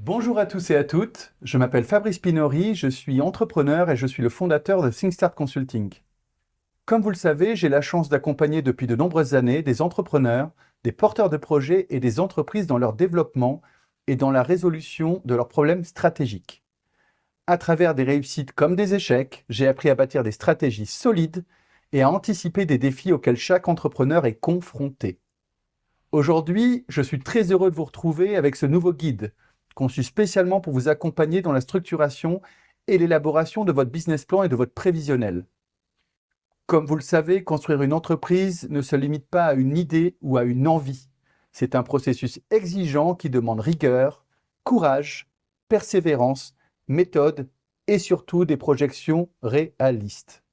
Bonjour à tous et à toutes, je m'appelle Fabrice Pinori, je suis entrepreneur et je suis le fondateur de ThinkStart Consulting. Comme vous le savez, j'ai la chance d'accompagner depuis de nombreuses années des entrepreneurs, des porteurs de projets et des entreprises dans leur développement et dans la résolution de leurs problèmes stratégiques. À travers des réussites comme des échecs, j'ai appris à bâtir des stratégies solides et à anticiper des défis auxquels chaque entrepreneur est confronté. Aujourd'hui, je suis très heureux de vous retrouver avec ce nouveau guide, conçu spécialement pour vous accompagner dans la structuration et l'élaboration de votre business plan et de votre prévisionnel. Comme vous le savez, construire une entreprise ne se limite pas à une idée ou à une envie. C'est un processus exigeant qui demande rigueur, courage, persévérance, méthode et surtout des projections réalistes.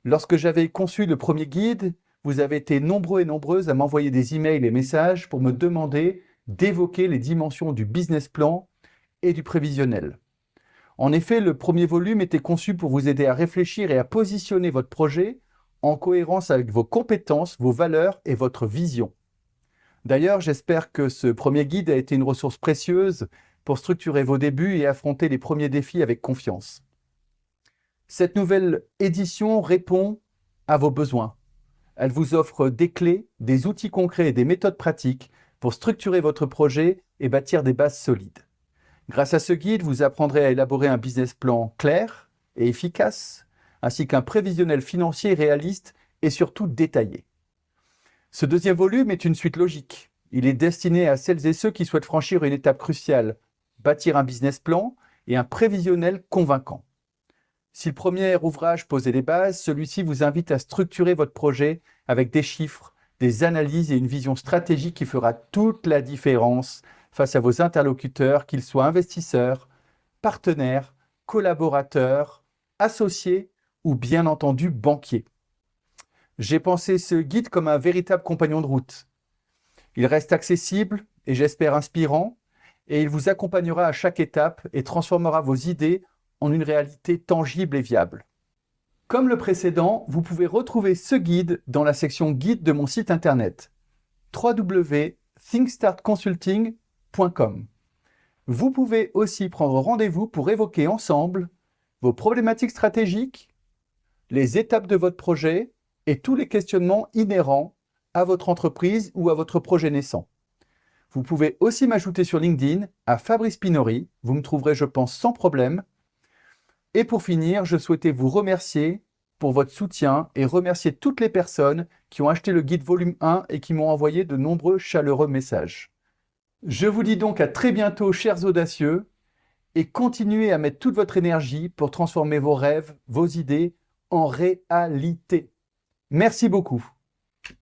Lorsque j'avais conçu le premier guide, vous avez été nombreux et nombreuses à m'envoyer des emails et messages pour me demander d'évoquer les dimensions du business plan et du prévisionnel. En effet, le premier volume était conçu pour vous aider à réfléchir et à positionner votre projet en cohérence avec vos compétences, vos valeurs et votre vision. D'ailleurs, j'espère que ce premier guide a été une ressource précieuse pour structurer vos débuts et affronter les premiers défis avec confiance. Cette nouvelle édition répond à vos besoins. Elle vous offre des clés, des outils concrets et des méthodes pratiques pour structurer votre projet et bâtir des bases solides. Grâce à ce guide, vous apprendrez à élaborer un business plan clair et efficace, ainsi qu'un prévisionnel financier réaliste et surtout détaillé. Ce deuxième volume est une suite logique. Il est destiné à celles et ceux qui souhaitent franchir une étape cruciale, bâtir un business plan et un prévisionnel convaincant. Si le premier ouvrage posait les bases, celui-ci vous invite à structurer votre projet avec des chiffres, des analyses et une vision stratégique qui fera toute la différence face à vos interlocuteurs, qu'ils soient investisseurs, partenaires, collaborateurs, associés ou bien entendu banquiers. J'ai pensé ce guide comme un véritable compagnon de route. Il reste accessible et j'espère inspirant, et il vous accompagnera à chaque étape et transformera vos idées en une réalité tangible et viable. Comme le précédent, vous pouvez retrouver ce guide dans la section guide de mon site internet www.thinkstartconsulting.com. Vous pouvez aussi prendre rendez-vous pour évoquer ensemble vos problématiques stratégiques, les étapes de votre projet et tous les questionnements inhérents à votre entreprise ou à votre projet naissant. Vous pouvez aussi m'ajouter sur LinkedIn à Fabrice Pinori, vous me trouverez je pense sans problème. Et pour finir, je souhaitais vous remercier pour votre soutien et remercier toutes les personnes qui ont acheté le guide volume 1 et qui m'ont envoyé de nombreux chaleureux messages. Je vous dis donc à très bientôt, chers audacieux, et continuez à mettre toute votre énergie pour transformer vos rêves, vos idées en réalité. Merci beaucoup.